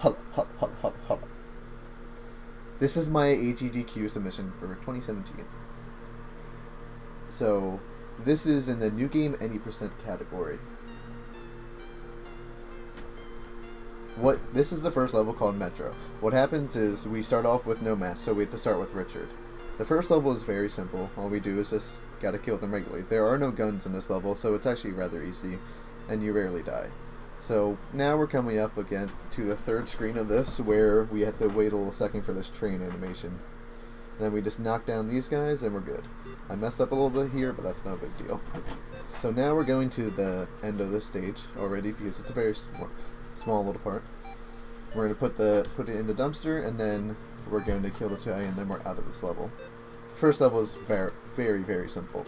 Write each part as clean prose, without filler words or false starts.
Holla. This is my GDQ submission for 2017. So, this is in the new game any percent category. This is the first level called Metro. What happens is we start off with no mask, so we have to start with Richard. The first level is very simple. All we do is just gotta kill them regularly. There are no guns in this level, so it's actually rather easy, and you rarely die. So now we're coming up again to the third screen of this, where we have to wait a little second for this train animation. Then we just knock down these guys, and we're good. I messed up a little bit here, but that's no big deal. So now we're going to the end of this stage already, because it's a very small little part. We're going to put it in the dumpster, and then we're going to kill this guy, and then we're out of this level. First level is very, very, very simple.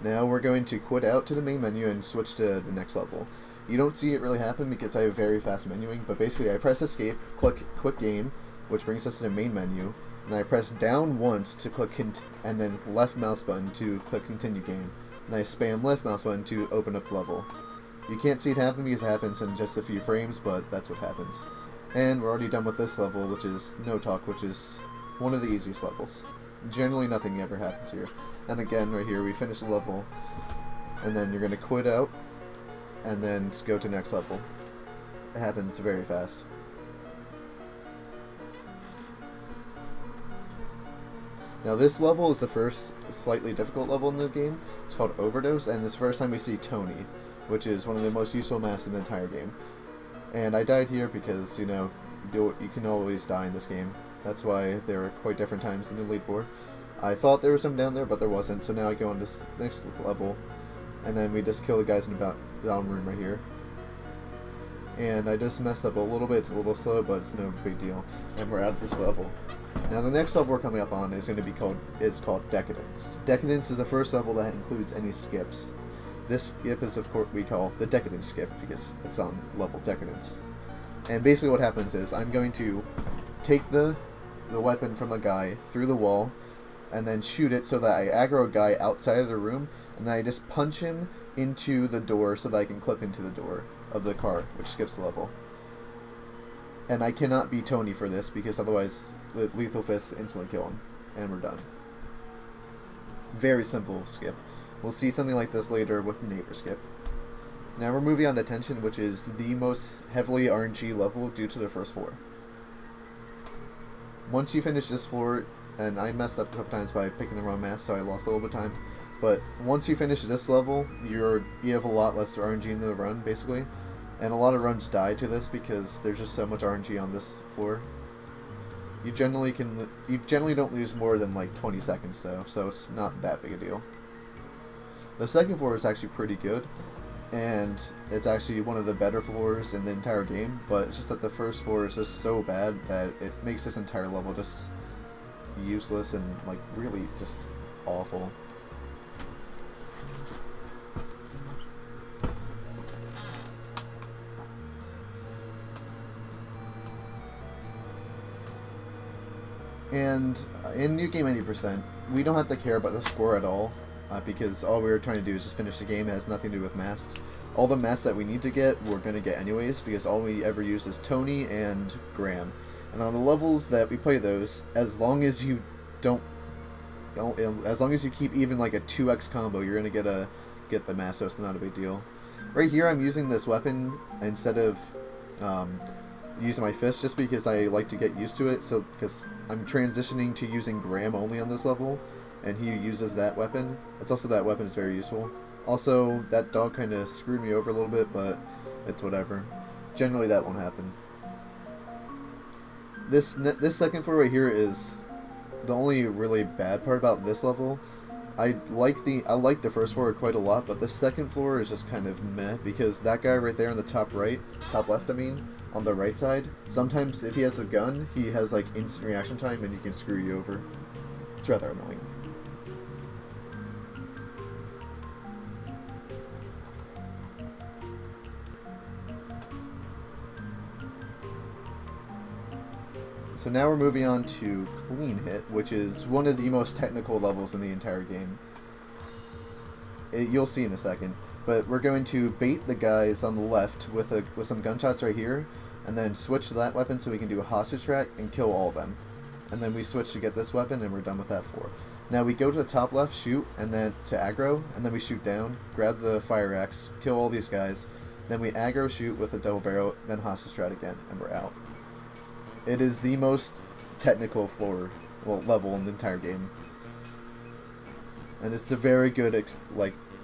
Now we're going to quit out to the main menu and switch to the next level. You don't see it really happen because I have very fast menuing, but basically I press escape, click quit game, which brings us to the main menu, and I press down once to click and then left mouse button to click continue game, and I spam left mouse button to open up the level. You can't see it happen because it happens in just a few frames, but that's what happens. And we're already done with this level, which is No Talk, which is one of the easiest levels. Generally nothing ever happens here. And again, right here, we finish the level, and then you're going to quit out, and then go to next level. It happens very fast. Now this level is the first slightly difficult level in the game. It's called Overdose, and it's the first time we see Tony, which is one of the most useful masks in the entire game. And I died here because, you know, you can always die in this game. That's why there are quite different times in the leaderboard. I thought there was some down there, but there wasn't, so now I go on this next level, and then we just kill the guys in the down room right here. And I just messed up a little bit. It's a little slow, but it's no big deal. And we're out of this level. Now the next level we're coming up on is going to be called Decadence. Decadence is the first level that includes any skips. This skip is, of course, we call the Decadence skip because it's on level Decadence. And basically what happens is I'm going to take the weapon from a guy through the wall and then shoot it so that I aggro a guy outside of the room, and then I just punch him into the door so that I can clip into the door of the car, which skips the level. And I cannot be Tony for this because otherwise Lethal Fist instantly kill him, and we're done. Very simple skip. We'll see something like this later with Neighbor Skip. Now we're moving on to Detention, which is the most heavily RNG level due to the first floor. Once you finish this floor, and I messed up a couple times by picking the wrong mask, so I lost a little bit of time, but once you finish this level, you have a lot less RNG in the run, basically, and a lot of runs die to this because there's just so much RNG on this floor. You generally don't lose more than like 20 seconds though, so it's not that big a deal. The second floor is actually pretty good, and it's actually one of the better floors in the entire game, but it's just that the first floor is just so bad that it makes this entire level just useless and like really just awful. And in New Game 80%, we don't have to care about the score at all, because all we were trying to do is just finish the game. It has nothing to do with masks. All the masks that we need to get, we're going to get anyways, because all we ever use is Tony and Graham. And on the levels that we play those, as long as you keep even like a 2x combo, you're going to get the mask, so it's not a big deal. Right here I'm using this weapon instead of using my fist just because I like to get used to it, so because I'm transitioning to using Graham only on this level, and he uses that weapon. It's also that weapon is very useful. Also, that dog kind of screwed me over a little bit, but it's whatever. Generally that won't happen. This second floor right here is the only really bad part about this level. I like the first floor quite a lot, but the second floor is just kind of meh, because that guy right there on the top left, on the right side, sometimes if he has a gun, he has like instant reaction time and he can screw you over. It's rather annoying. So now we're moving on to Clean Hit, which is one of the most technical levels in the entire game. you'll see in a second. But we're going to bait the guys on the left with some gunshots right here, and then switch to that weapon so we can do a hostage track and kill all of them. And then we switch to get this weapon, and we're done with that floor. Now we go to the top left, shoot, and then to aggro, and then we shoot down, grab the fire axe, kill all these guys, then we aggro shoot with a double barrel, then hostage strat again, and we're out. It is the most technical floor, well, level in the entire game. And it's a very good,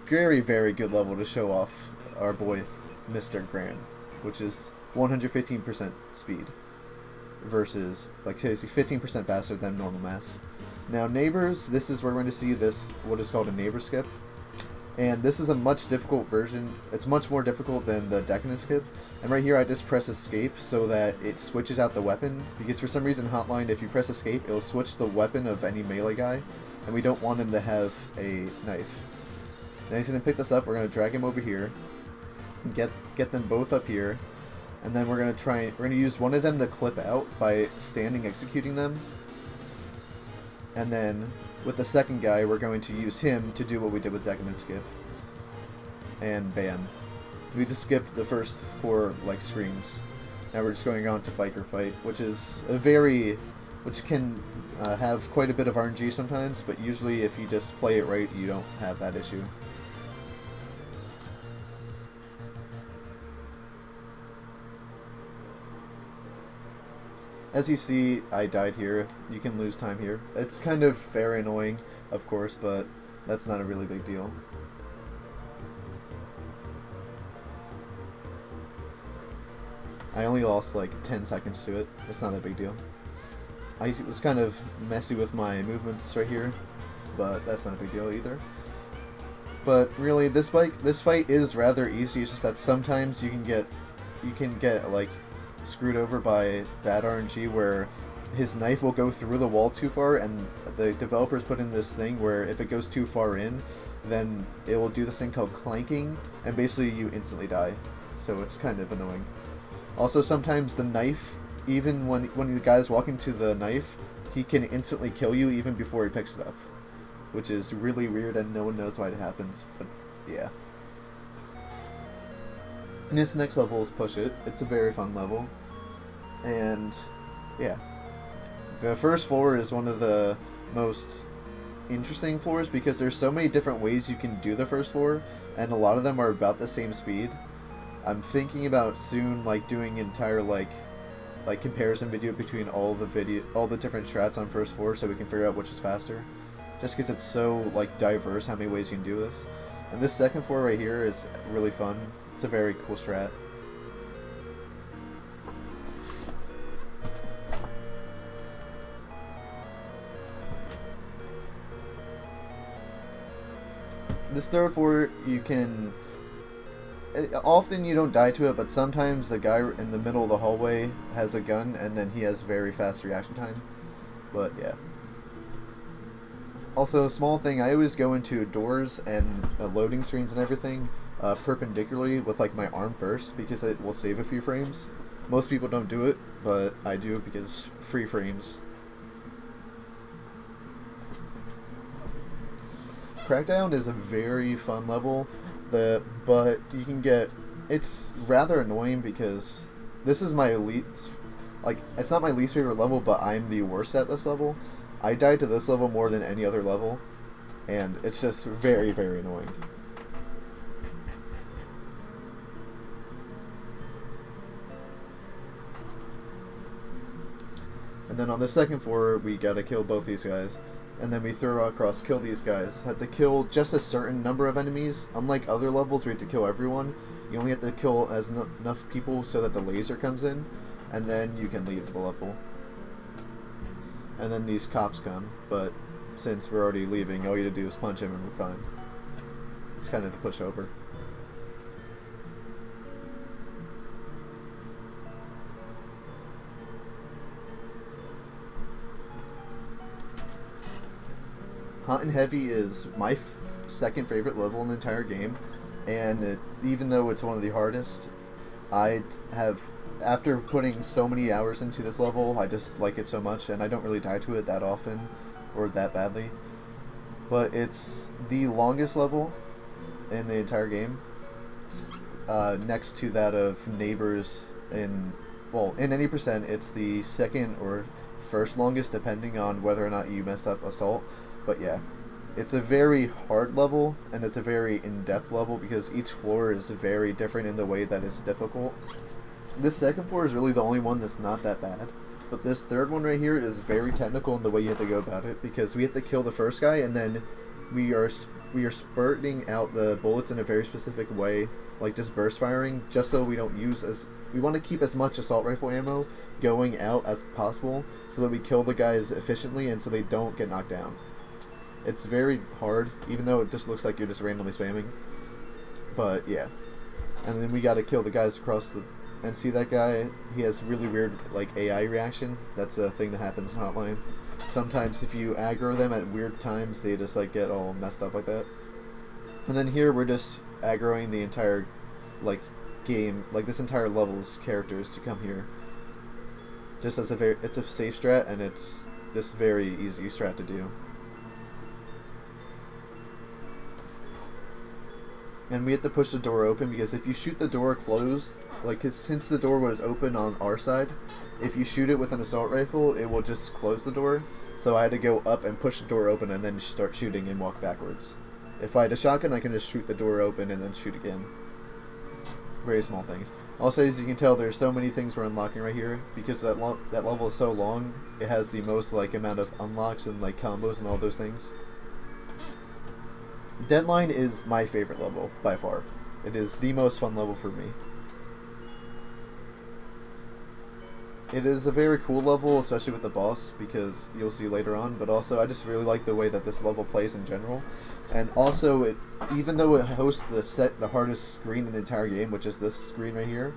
very, very good level to show off our boy, Mr. Graham, which is 115% speed versus, like, 15% faster than normal mass. Now, neighbors, this is where we're going to see this, what is called a neighbor skip. And this is a much difficult version. It's much more difficult than the Decadent skip. And right here I just press escape so that it switches out the weapon. Because for some reason Hotline, if you press escape, it'll switch the weapon of any melee guy. And we don't want him to have a knife. Now he's going to pick this up. We're going to drag him over here. And get them both up here. And then we're going to use one of them to clip out by standing executing them. And then with the second guy, we're going to use him to do what we did with Decadent skip. And bam. We just skipped the first 4 screens. Now we're just going on to biker fight, which can have quite a bit of RNG sometimes, but usually if you just play it right, you don't have that issue. As you see, I died here. You can lose time here. It's kind of very annoying, of course, but that's not a really big deal. I only lost like 10 seconds to it. It's not a big deal. I was kind of messy with my movements right here, but that's not a big deal either. But really, this fight is rather easy. It's just that sometimes you can get like screwed over by bad RNG where his knife will go through the wall too far, and the developers put in this thing where if it goes too far in, then it will do this thing called clanking, and basically you instantly die. So it's kind of annoying. Also, sometimes the knife, even when the guy's walking to the knife, he can instantly kill you even before he picks it up, which is really weird and no one knows why it happens, but yeah. This next level is Push It. It's a very fun level, and yeah. The first floor is one of the most interesting floors because there's so many different ways you can do the first floor, and a lot of them are about the same speed. I'm thinking about soon doing an entire comparison video between all the different strats on first floor so we can figure out which is faster. Just because it's so diverse how many ways you can do this. And this second floor right here is really fun. It's a very cool strat. This third floor, you can... Often you don't die to it, but sometimes the guy in the middle of the hallway has a gun, and then he has very fast reaction time. But yeah. Also, small thing, I always go into doors and loading screens and everything perpendicularly with my arm first, because it will save a few frames. Most people don't do it, but I do because free frames. Crackdown is a very fun level, but you can get... It's rather annoying because this is my least... it's not my least favorite level, but I'm the worst at this level. I died to this level more than any other level, and it's just very, very annoying. And then on the second floor, we gotta kill both these guys. And then we throw across, kill these guys. Have to kill just a certain number of enemies. Unlike other levels where you have to kill everyone, you only have to kill enough people so that the laser comes in, and then you can leave the level. And then these cops come, but since we're already leaving, all you have to do is punch him and we're fine. It's kind of a pushover. Hot and Heavy is my second favorite level in the entire game, and even though it's one of the hardest, after putting so many hours into this level, I just like it so much, and I don't really die to it that often, or that badly. But it's the longest level, in the entire game, next to that of Neighbors. In any percent, it's the second or first longest, depending on whether or not you mess up Assault. But yeah, it's a very hard level, and it's a very in-depth level because each floor is very different in the way that it's difficult. This second floor is really the only one that's not that bad. But this third one right here is very technical in the way you have to go about it, because we have to kill the first guy, and then we are spurting out the bullets in a very specific way, like just burst firing, just so we don't use we want to keep as much assault rifle ammo going out as possible, so that we kill the guys efficiently and so they don't get knocked down. It's very hard, even though it just looks like you're just randomly spamming. But yeah, and then we got to kill the guys across the. And see that guy? He has really weird like AI reaction. That's a thing that happens in Hotline. Sometimes if you aggro them at weird times, they just like get all messed up like that. And then here we're just aggroing the entire like game, like this entire level's characters to come here. Just as it's a safe strat, and it's just very easy strat to do. And we have to push the door open, because if you shoot the door closed, like, since the door was open on our side, if you shoot it with an assault rifle, it will just close the door. So I had to go up and push the door open and then start shooting and walk backwards. If I had a shotgun, I can just shoot the door open and then shoot again. Very small things. Also, as you can tell, there's so many things we're unlocking right here, because that level is so long. It has the most like amount of unlocks and like combos and all those things. Deadline is my favorite level by far. It is the most fun level for me. It is a very cool level, especially with the boss, because you'll see later on, but also I just really like the way that this level plays in general. And also, even though it hosts the hardest screen in the entire game, which is this screen right here,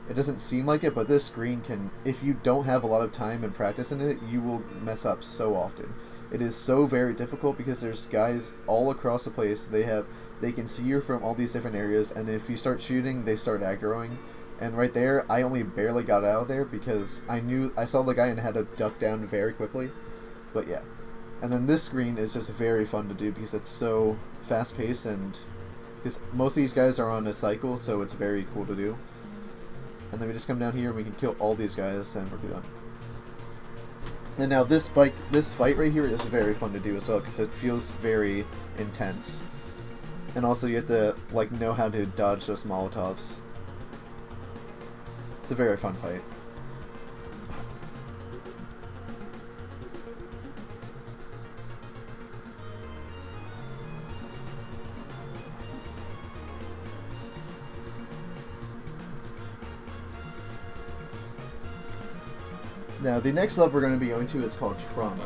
it doesn't seem like it, but this screen can, if you don't have a lot of time and practice in it, you will mess up so often. It is so very difficult because there's guys all across the place. They can see you from all these different areas, and if you start shooting, they start aggroing. And right there, I only barely got out of there because I saw the guy and had to duck down very quickly. But yeah. And then this screen is just very fun to do because it's so fast-paced, and because most of these guys are on a cycle, so it's very cool to do. And then we just come down here and we can kill all these guys and we're done. And now this fight right here is very fun to do as well because it feels very intense. And also you have to like know how to dodge those Molotovs. It's a very fun fight. Now, the next level we're going to be going to is called Trauma.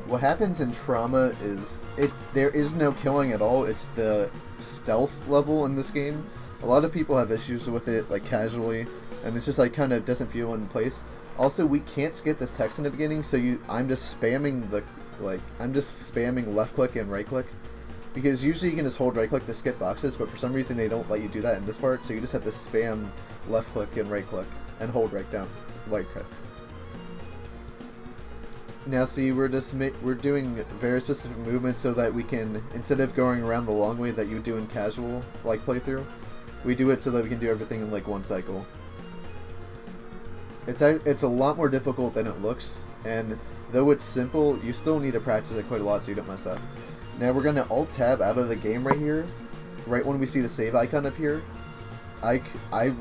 What happens in Trauma is there is no killing at all. It's the stealth level in this game. A lot of people have issues with it, like casually, and it's just like kind of doesn't feel in place. Also, we can't skip this text in the beginning, so I'm just spamming left click and right click, because usually you can just hold right click to skip boxes, but for some reason they don't let you do that in this part, so you just have to spam left click and right click and hold right click. Now see, we're doing very specific movements so that we can, instead of going around the long way that you would do in casual like playthrough, we do it so that we can do everything in like one cycle. It's a lot more difficult than it looks, and though it's simple, you still need to practice it quite a lot so you don't mess up. Now we're gonna alt tab out of the game right here, right when we see the save icon up here. I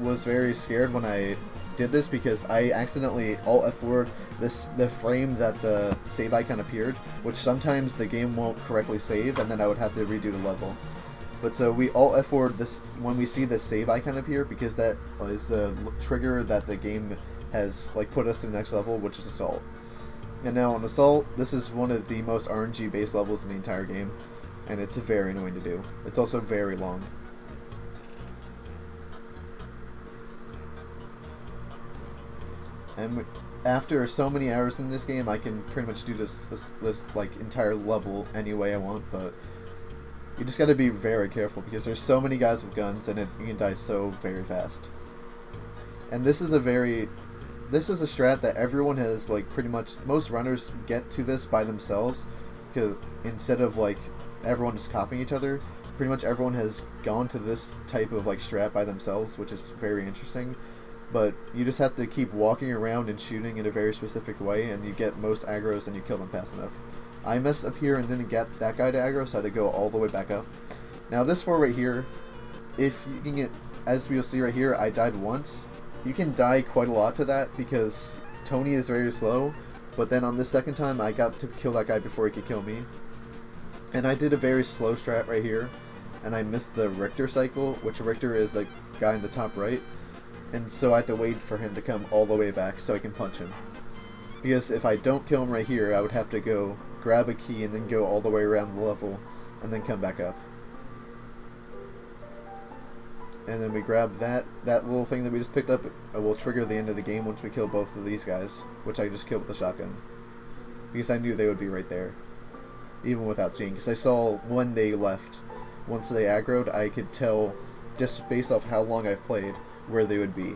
was very scared when I did this because I accidentally alt F4'd the frame that the save icon appeared, which sometimes the game won't correctly save, and then I would have to redo the level. But so we alt F4'd this when we see the save icon appear, because that is the trigger that the game has like put us to the next level, which is Assault. And now on Assault, this is one of the most RNG based levels in the entire game, and it's very annoying to do. It's also very long. And after so many hours in this game, I can pretty much do this like entire level any way I want, but you just gotta be very careful because there's so many guys with guns and you can die so very fast. And this is a strat that everyone has, like, pretty much, most runners get to this by themselves, because instead of like everyone just copying each other. pretty much everyone has gone to this type of like strat by themselves, which is very interesting. But you just have to keep walking around and shooting in a very specific way, and you get most aggro's and you kill them fast enough. I messed up here and didn't get that guy to aggro, so I had to go all the way back up. Now this floor right here, if you can get, as we'll see right here, I died once. You can die quite a lot to that because Tony is very slow, but then on this second time I got to kill that guy before he could kill me. And I did a very slow strat right here, and I missed the Richter cycle, which Richter is the guy in the top right, and so I had to wait for him to come all the way back so I can punch him. Because if I don't kill him right here, I would have to go grab a key and then go all the way around the level and then come back up. And then we grab that little thing that we just picked up. Will trigger the end of the game once we kill both of these guys, which I just killed with the shotgun. Because I knew they would be right there, even without seeing. Because I saw when they left. Once they aggroed, I could tell, just based off how long I've played, where they would be.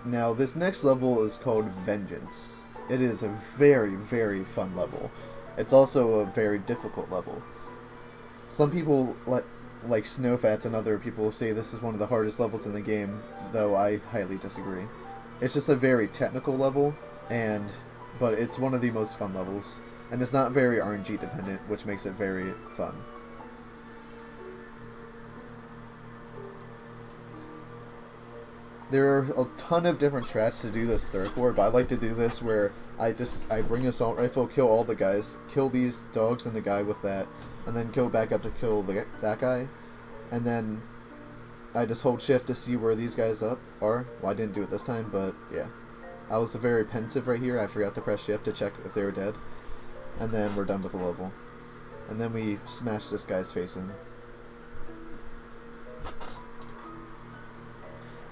Now, this next level is called Vengeance. It is a very, very fun level. It's also a very difficult level. Some people, like Snowfats and other people, say this is one of the hardest levels in the game, though I highly disagree. It's just a very technical level, but it's one of the most fun levels. And it's not very RNG dependent, which makes it very fun. There are a ton of different strats to do this third floor, but I like to do this where I bring an assault rifle, kill all the guys, kill these dogs and the guy with that, and then go back up to kill that guy, and then I just hold shift to see where these guys are. Well, I didn't do it this time, but yeah. I was very pensive right here. I forgot to press shift to check if they were dead. And then we're done with the level. And then we smash this guy's face in.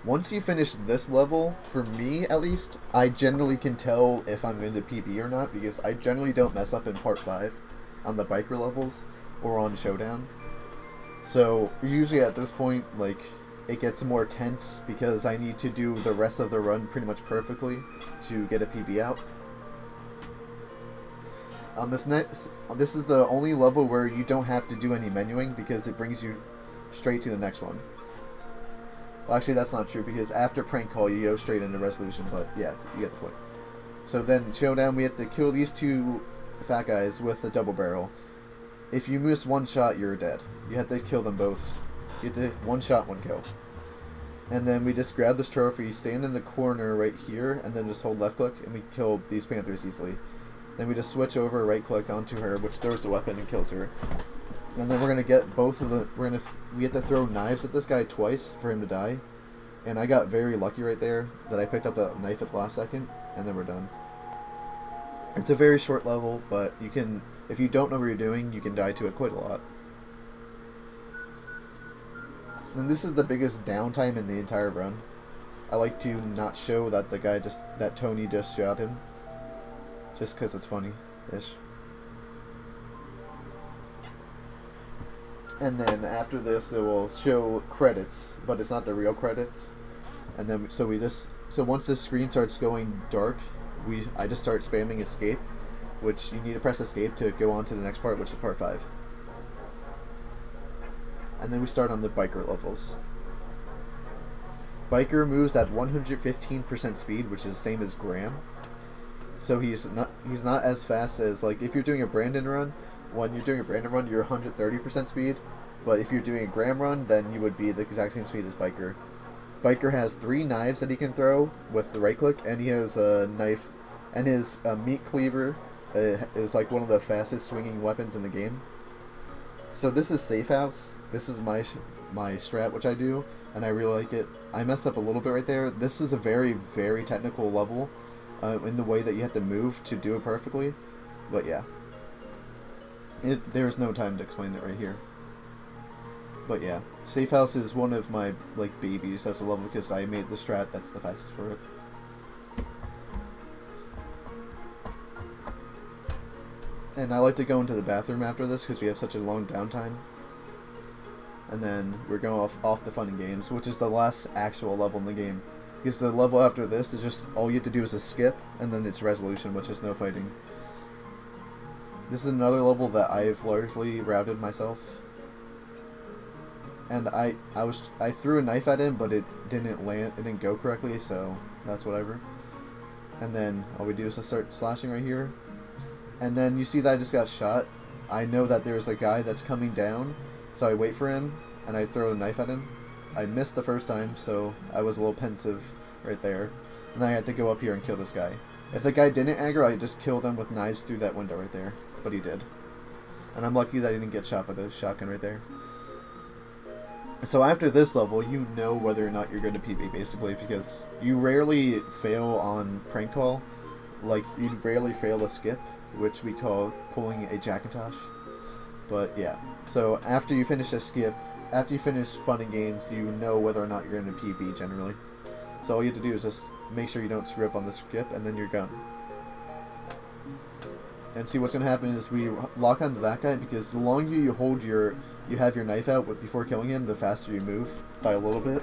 Once you finish this level, for me at least, I generally can tell if I'm into PB or not, because I generally don't mess up in part 5 on the biker levels or on Showdown. So usually at this point, like, it gets more tense because I need to do the rest of the run pretty much perfectly to get a PB out. On this is the only level where you don't have to do any menuing because it brings you straight to the next one. Well, actually, that's not true, because after Prank Call, you go straight into Resolution, but yeah, you get the point. So then, Showdown, we have to kill these two fat guys with a double barrel. If you miss one shot, you're dead. You have to kill them both. You have to one shot, one kill. And then we just grab this trophy, stand in the corner right here, and then just hold left click, and we kill these panthers easily. Then we just switch over, right click onto her, which throws the weapon and kills her. And then we're gonna get both of the. We have to throw knives at this guy twice for him to die. And I got very lucky right there that I picked up the knife at the last second, and then we're done. It's a very short level, but you can, if you don't know what you're doing, you can die to it quite a lot. And this is the biggest downtime in the entire run. I like to not show that that Tony just shot him, just because it's funny-ish. And then after this, it will show credits, but it's not the real credits. And then so once the screen starts going dark, I just start spamming escape, which you need to press escape to go on to the next part, which is part 5. And then we start on the biker levels. Biker moves at 115% speed, which is the same as Graham. So he's not as fast as, like, if you're doing a Brandon run. When you're doing a Brandon run, you're 130% speed, but if you're doing a Graham run, then you would be the exact same speed as Biker. Biker has 3 knives that he can throw with the right click, and he has a knife, and his meat cleaver is like one of the fastest swinging weapons in the game. So this is Safe House. This is my strat, which I do, and I really like it. I messed up a little bit right there. This is a very, very technical level in the way that you have to move to do it perfectly, but yeah. There's no time to explain it right here. But yeah, Safe House is one of my, like, babies as a level because I made the strat that's the fastest for it. And I like to go into the bathroom after this because we have such a long downtime. and then we're going off to fun and games, which is the last actual level in the game. Because the level after this is just all you have to do is a skip, and then it's resolution, which is no fighting. This is another level that I've largely routed myself. And I threw a knife at him, but it didn't land, it didn't go correctly, so that's whatever. And then all we do is just start slashing right here. And then you see that I just got shot. I know that there's a guy that's coming down, so I wait for him, and I throw a knife at him. I missed the first time, so I was a little pensive right there. And then I had to go up here and kill this guy. If the guy didn't aggro, I'd just kill them with knives through that window right there. But he did. And I'm lucky that I didn't get shot by the shotgun right there. So after this level, you know whether or not you're going to PB, basically, because you rarely fail on prank call. Like, you rarely fail a skip, which we call pulling a Jackintosh. But yeah, so after you finish a skip, after you finish fun and games, you know whether or not you're going to PB generally. So all you have to do is just make sure you don't screw up on the skip, and then you're done. And see, what's going to happen is we lock onto that guy, because the longer you hold you have your knife out before killing him, the faster you move by a little bit.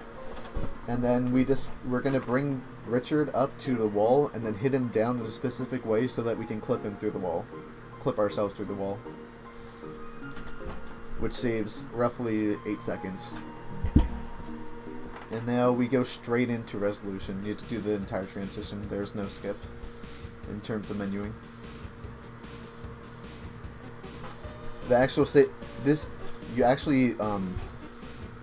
And then we're going to bring Richard up to the wall and then hit him down in a specific way so that we can clip him through the wall. Clip ourselves through the wall. Which saves roughly 8 seconds. And now we go straight into resolution. You have to do the entire transition. There's no skip in terms of menuing. The actual you actually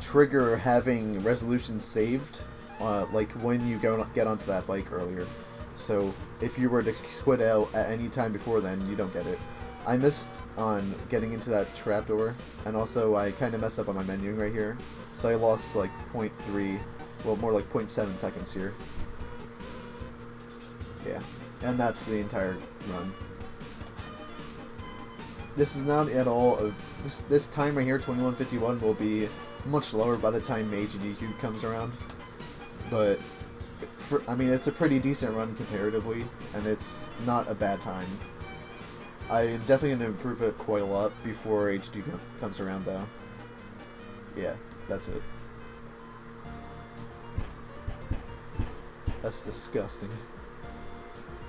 trigger having resolution saved, like when you get onto that bike earlier. So if you were to quit out at any time before then, you don't get it. I missed on getting into that trapdoor, and also I kind of messed up on my menuing right here. So I lost like 0.3, well more like 0.7 seconds here. Yeah, and that's the entire run. This is not at all of this time right here. 21:51 will be much lower by the time GDQ comes around, but I mean it's a pretty decent run comparatively, and it's not a bad time. I'm definitely going to improve it quite a lot before GDQ comes around, though. Yeah, that's it. That's disgusting.